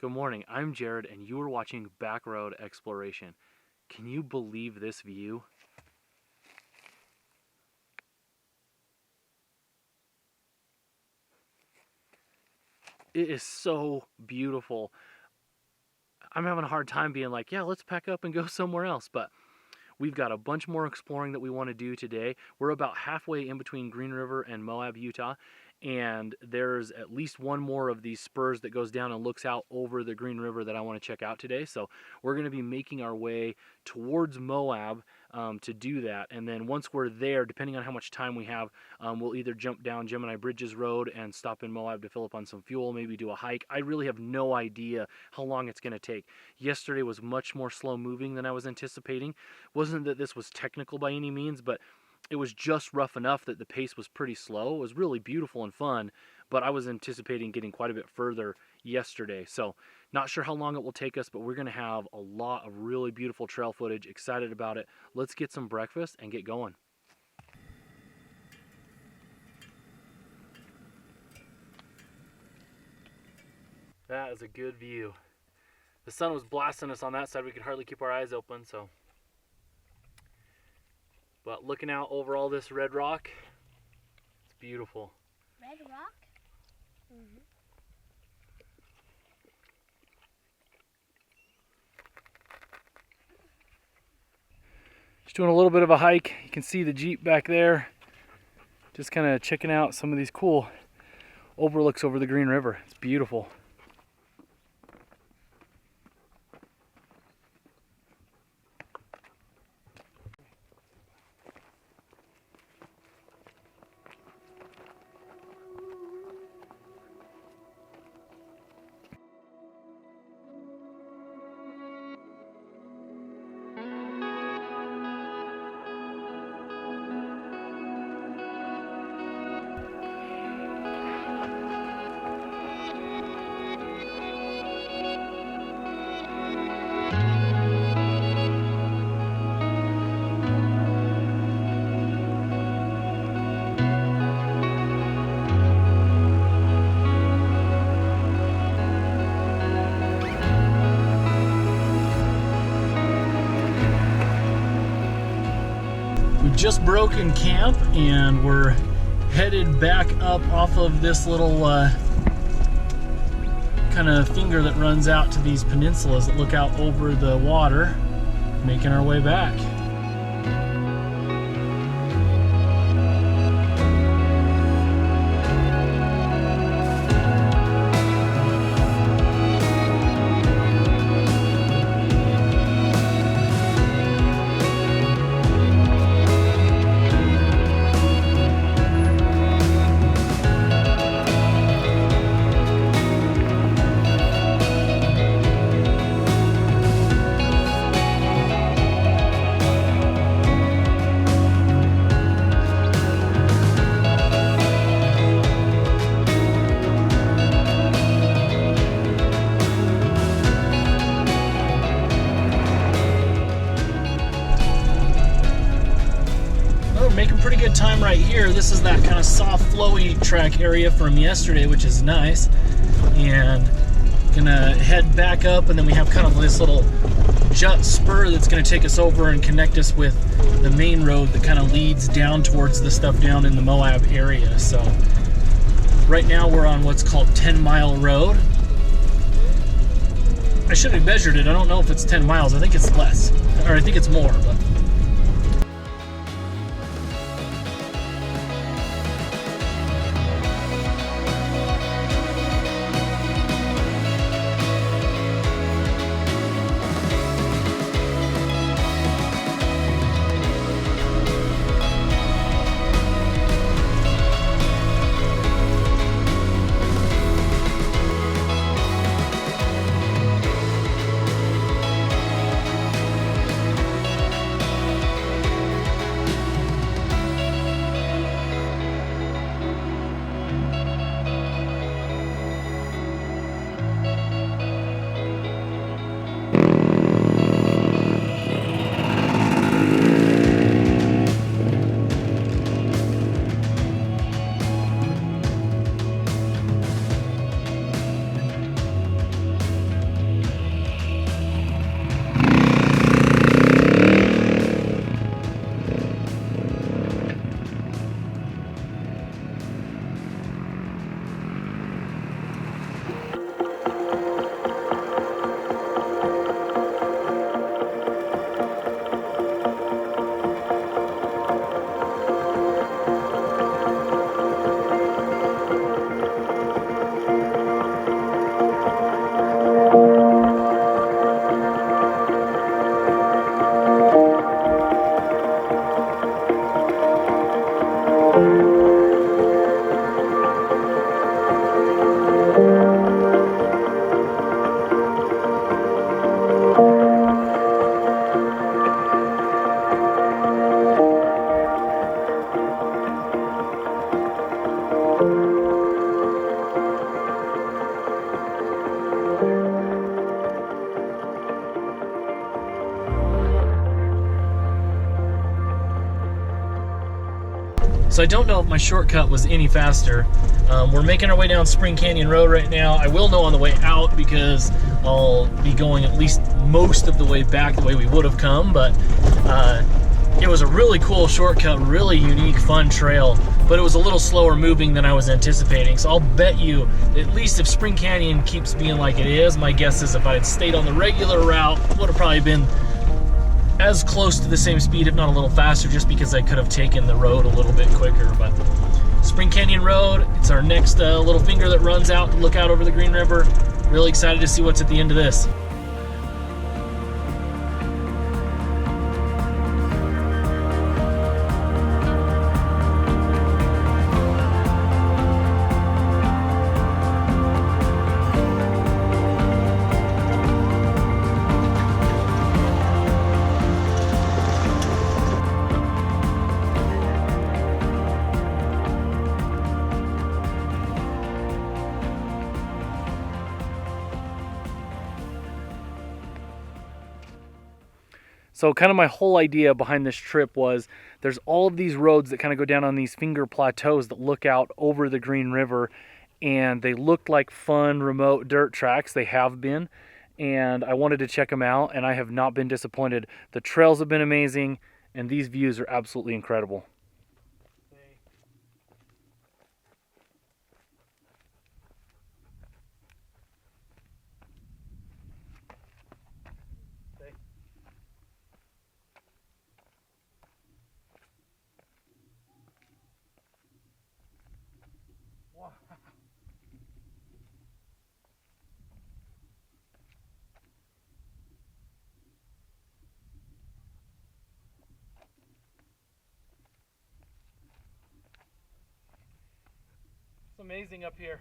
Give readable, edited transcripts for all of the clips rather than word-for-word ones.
Good morning, I'm Jared and you are watching Backroad Exploration. Can you believe this view? It is so beautiful. I'm having a hard time being like, yeah, let's pack up and go somewhere else, but we've got a bunch more exploring that we want to do today. We're about halfway in between Green River and Moab, Utah, and there's at least one more of these spurs that goes down and looks out over the Green River that I want to check out today. So we're going to be making our way towards Moab to do that. And then once we're there, depending on how much time we have, we'll either jump down Gemini Bridges Road and stop in Moab to fill up on some fuel, maybe do a hike. I really have no idea how long it's going to take. Yesterday was much more slow moving than I was anticipating. Wasn't that this was technical by any means, but it was just rough enough that the pace was pretty slow. It was really beautiful and fun, but I was anticipating getting quite a bit further yesterday. So not sure how long it will take us, but we're going to have a lot of really beautiful trail footage. Excited about it. Let's get some breakfast and get going. That is a good view. The sun was blasting us on that side. We could hardly keep our eyes open, so. But looking out over all this red rock, it's beautiful. Red rock? Mm-hmm. Just doing a little bit of a hike. You can see the Jeep back there. Just kind of checking out some of these cool overlooks over the Green River. It's beautiful. Just broken camp and we're headed back up off of this little kind of finger that runs out to these peninsulas that look out over the water, making our way back. Pretty good time right here. This is that kind of soft flowy track area from yesterday, which is nice. And gonna head back up, and then we have kind of this little jut spur that's gonna take us over and connect us with the main road that kind of leads down towards the stuff down in the Moab area. So right now we're on what's called 10 Mile Road. I should have measured it. I don't know if it's 10 miles. I think it's less, or I think it's more, but So I don't know if my shortcut was any faster. We're making our way down Spring Canyon Road right now. I will know on the way out because I'll be going at least most of the way back the way we would have come, but it was a really cool shortcut, really unique, fun trail, but it was a little slower moving than I was anticipating. So I'll bet you, at least if Spring Canyon keeps being like it is, my guess is if I had stayed on the regular route, it would have probably been as close to the same speed, if not a little faster, just because I could have taken the road a little bit quicker. But Spring Canyon Road, it's our next little finger that runs out to look out over the Green River. Really excited to see what's at the end of this. So kind of my whole idea behind this trip was there's all of these roads that kind of go down on these finger plateaus that look out over the Green River, and they looked like fun remote dirt tracks. They have been, and I wanted to check them out, and I have not been disappointed. The trails have been amazing, and these views are absolutely incredible. It's amazing up here.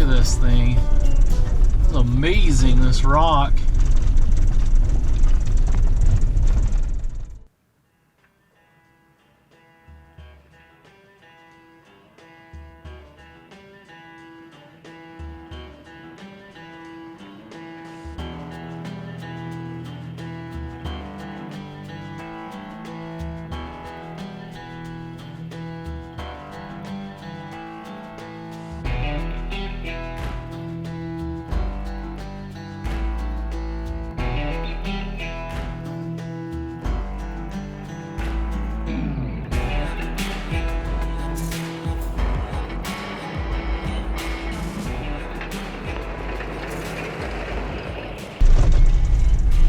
This thing. It's amazing, this rock.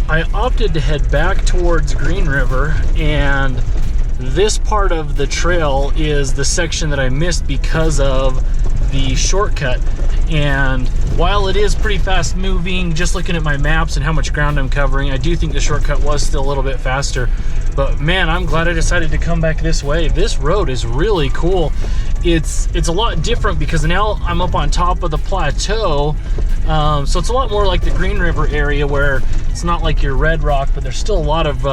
I opted to head back towards Green River, and This part of the trail is the section that I missed because of the shortcut. And while it is pretty fast moving, just looking at my maps and how much ground I'm covering, I do think the shortcut was still a little bit faster. But man, I'm glad I decided to come back this way. This road is really cool. It's a lot different because now I'm up on top of the plateau. So it's a lot more like the Green River area, where it's not like your Red Rock, but there's still a lot of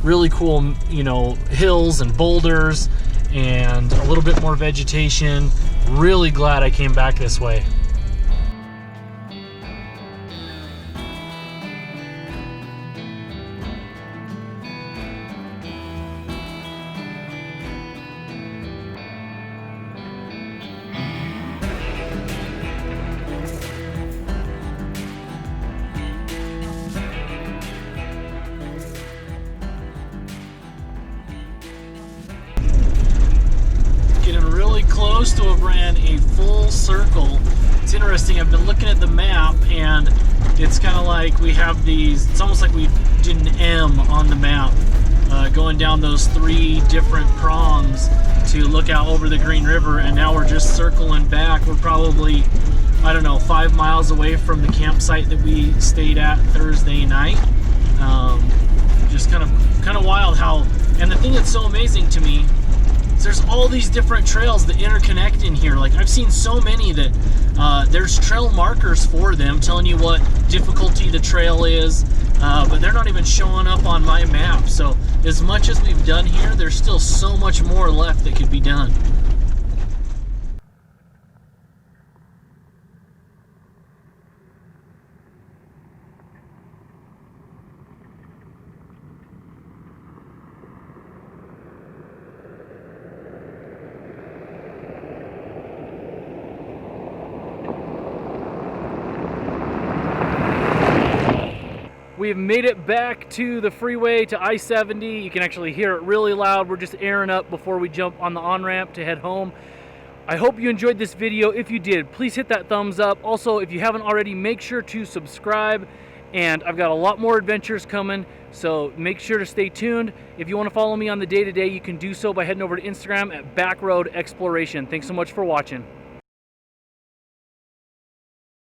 really cool, you know, hills and boulders and a little bit more vegetation. Really glad I came back this way. Close to have ran a full circle. It's interesting, I've been looking at the map and it's kind of like we have these, it's almost like we did an M on the map, going down those 3 different prongs to look out over the Green River, and now we're just circling back. We're probably, I don't know, 5 miles away from the campsite that we stayed at Thursday night. Just kind of wild how, and the thing that's so amazing to me, there's all these different trails that interconnect in here. Like, I've seen so many that there's trail markers for them telling you what difficulty the trail is, but they're not even showing up on my map. So as much as we've done here, there's still so much more left that could be done. We've made it back to the freeway, to I-70. You can actually hear it really loud. We're just airing up before we jump on the on-ramp to head home. I hope you enjoyed this video. If you did, please hit that thumbs up. Also, if you haven't already, make sure to subscribe. And I've got a lot more adventures coming, so make sure to stay tuned. If you want to follow me on the day-to-day, you can do so by heading over to Instagram at Backroad Exploration. Thanks so much for watching.